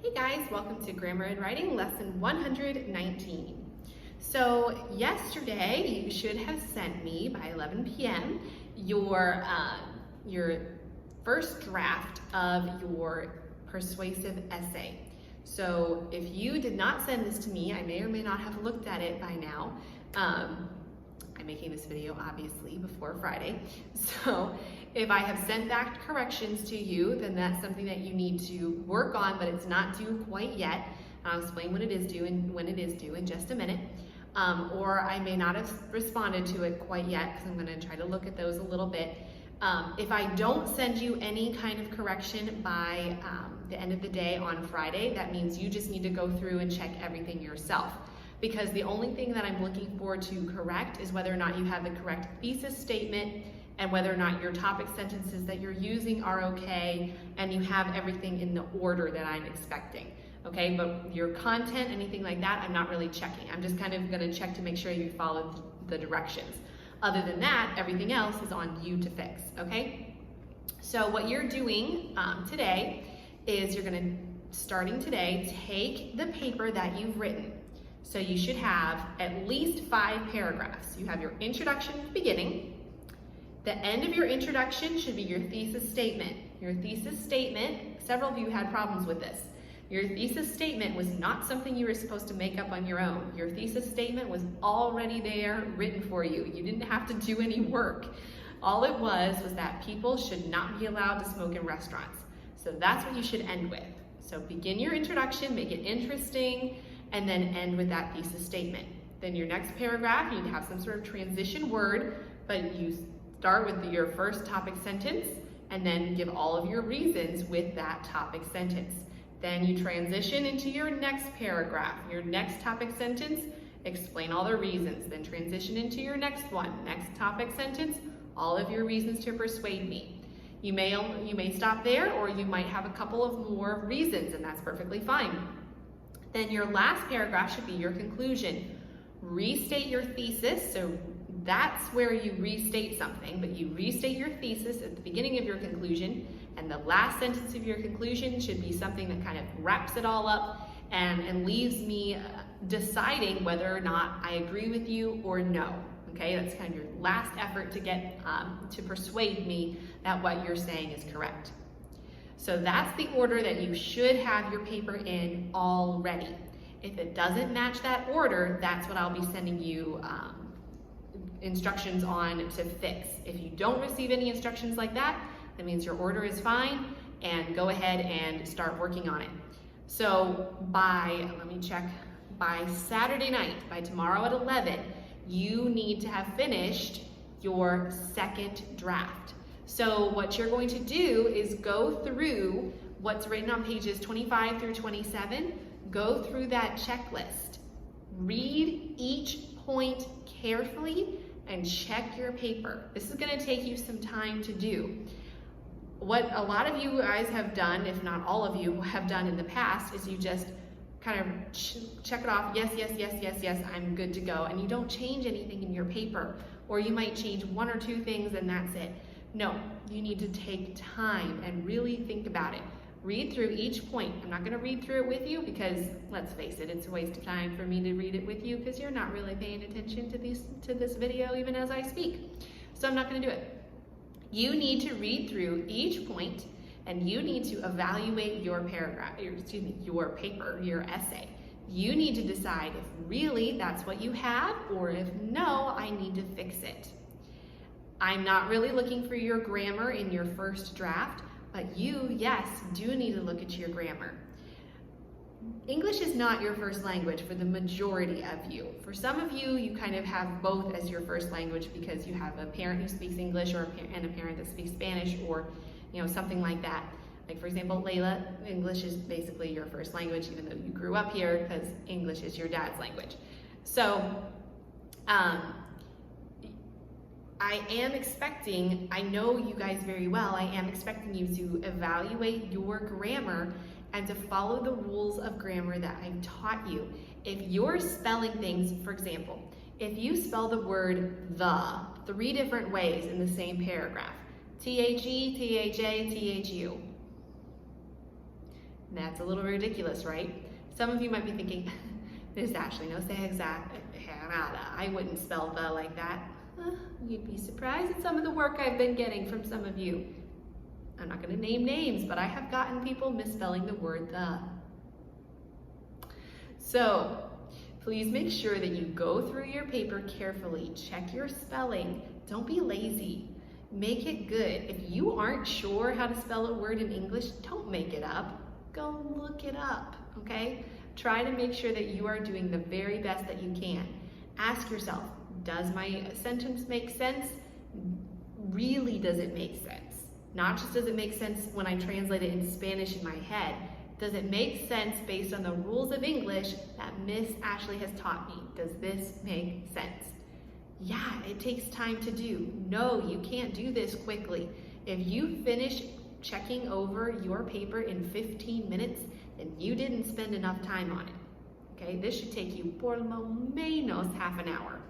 Hey guys, welcome to Grammar and Writing Lesson 119. So yesterday you should have sent me by 11 p.m. your first draft of your persuasive essay. So if you did not send this to me, I may or may not have looked at it by now. I'm making this video obviously before Friday. So if I have sent back corrections to you, then that's something that you need to work on, but it's not due quite yet. I'll explain when it is due and when it is due in just a minute. Or I may not have responded to it quite yet because I'm going to try to look at those a little bit. If I don't send you any kind of correction by the end of the day on Friday, that means you just need to go through and check everything yourself. Because the only thing that I'm looking for to correct is whether or not you have the correct thesis statement and whether or not your topic sentences that you're using are okay and you have everything in the order that I'm expecting. Okay, but your content, anything like that, I'm not really checking. I'm just kind of gonna check to make sure you followed the directions. Other than that, everything else is on you to fix, okay? So what you're doing today is you're gonna, starting today, take the paper that you've written. So you should have at least 5 paragraphs. You have your introduction at the beginning. The end of your introduction should be your thesis statement. Your thesis statement, several of you had problems with this. Your thesis statement was not something you were supposed to make up on your own. Your thesis statement was already there, written for you. You didn't have to do any work. All it was that people should not be allowed to smoke in restaurants. So that's what you should end with. So begin your introduction, make it interesting, and then end with that thesis statement. Then your next paragraph, you need to have some sort of transition word, but you start with your first topic sentence and then give all of your reasons with that topic sentence. Then you transition into your next paragraph. Your next topic sentence, explain all the reasons. Then transition into your next one. Next topic sentence, all of your reasons to persuade me. You may stop there, or you might have a couple of more reasons, and that's perfectly fine. Then your last paragraph should be your conclusion. Restate your thesis, so that's where you restate something, but you restate your thesis at the beginning of your conclusion, and the last sentence of your conclusion should be something that kind of wraps it all up and leaves me deciding whether or not I agree with you or no. Okay, that's kind of your last effort to get to persuade me that what you're saying is correct. So that's the order that you should have your paper in already. If it doesn't match that order, that's what I'll be sending you instructions on to fix. If you don't receive any instructions like that, that means your order is fine, and go ahead and start working on it. So by Saturday night, by tomorrow at 11, you need to have finished your second draft. So what you're going to do is go through what's written on pages 25 through 27, go through that checklist, read each point carefully, and check your paper. This is going to take you some time to do. What a lot of you guys have done, if not all of you have done in the past, is you just kind of check it off, yes, yes, yes, yes, yes, I'm good to go, and you don't change anything in your paper, or you might change 1 or 2 things and that's it. No, you need to take time and really think about it. Read through each point. I'm not going to read through it with you because, let's face it, it's a waste of time for me to read it with you because you're not really paying attention to this video even as I speak. So I'm not going to do it. You need to read through each point and you need to evaluate your your paper, your essay. You need to decide if really that's what you have or if no, I need to fix it. I'm not really looking for your grammar in your first draft, but you, yes, do need to look at your grammar. English is not your first language for the majority of you. For some of you, you kind of have both as your first language because you have a parent who speaks English and a parent that speaks Spanish, or something like that. Like for example, Layla, English is basically your first language even though you grew up here because English is your dad's language. So I am expecting, I know you guys very well, I am expecting you to evaluate your grammar and to follow the rules of grammar that I've taught you. If you're spelling things, for example, if you spell the word the 3 different ways in the same paragraph, T-H-E, T-H-A, T-H-U, That's a little ridiculous, right? Some of you might be thinking, Miss Ashley, no se exagerada. I wouldn't spell the like that. You'd be surprised at some of the work I've been getting from some of you. I'm not going to name names, but I have gotten people misspelling the word the. So please make sure that you go through your paper carefully. Check your spelling. Don't be lazy. Make it good. If you aren't sure how to spell a word in English, don't make it up. Go look it up, okay? Try to make sure that you are doing the very best that you can. Ask yourself, does my sentence make sense? Really, does it make sense? Not just does it make sense when I translate it into Spanish in my head. Does it make sense based on the rules of English that Miss Ashley has taught me? Does this make sense? Yeah, it takes time to do. No, you can't do this quickly. If you finish checking over your paper in 15 minutes, then you didn't spend enough time on it. Okay, this should take you por lo menos half an hour.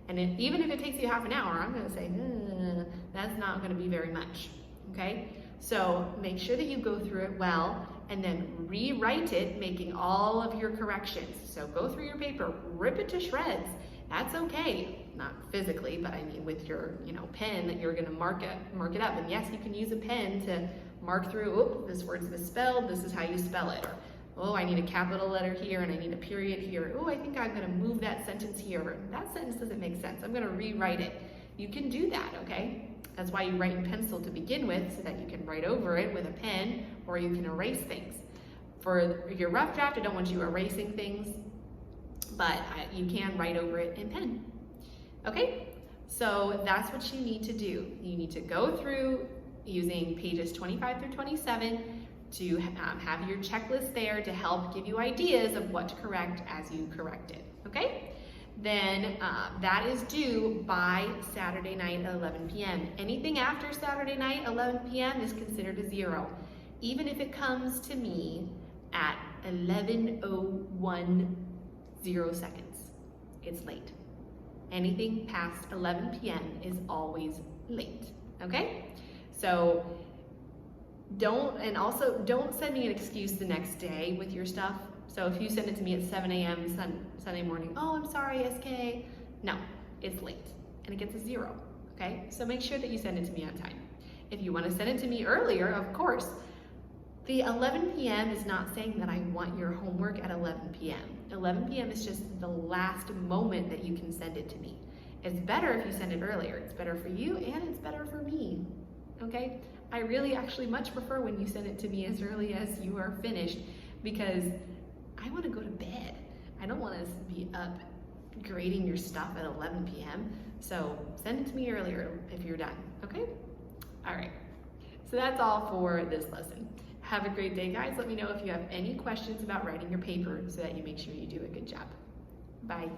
And even if it takes you half an hour, I'm gonna say, that's not gonna be very much, okay? So make sure that you go through it well and then rewrite it, making all of your corrections. So go through your paper, rip it to shreds. That's okay, not physically, but I mean with your pen that you're gonna mark it up. And yes, you can use a pen to mark through, oh, this word's misspelled, this is how you spell it. Or, oh, I need a capital letter here and I need a period here. Oh, I think I'm gonna move that sentence here. That sentence doesn't make sense. I'm gonna rewrite it. You can do that, okay? That's why you write in pencil to begin with, so that you can write over it with a pen, or you can erase things. For your rough draft, I don't want you erasing things, but you can write over it in pen. Okay, so that's what you need to do. You need to go through using pages 25 through 27 to have your checklist there to help give you ideas of what to correct as you correct it, okay? Then that is due by Saturday night at 11 p.m. Anything after Saturday night, 11 p.m. is considered a 0. Even if it comes to me at 11:01 seconds, it's late. Anything past 11 p.m. is always late, okay? So don't send me an excuse the next day with your stuff. So if you send it to me at 7 a.m. Sunday morning, oh, I'm sorry, SK. No, it's late and it gets a 0, okay? So make sure that you send it to me on time. If you want to send it to me earlier, of course. The 11 p.m. is not saying that I want your homework at 11 p.m. 11 p.m. is just the last moment that you can send it to me. It's better if you send it earlier. It's better for you and it's better for me, okay? I really actually much prefer when you send it to me as early as you are finished, because I want to go to bed. I don't want to be up grading your stuff at 11 p.m. So send it to me earlier if you're done, okay? All right, so that's all for this lesson. Have a great day, guys. Let me know if you have any questions about writing your paper so that you make sure you do a good job. Bye.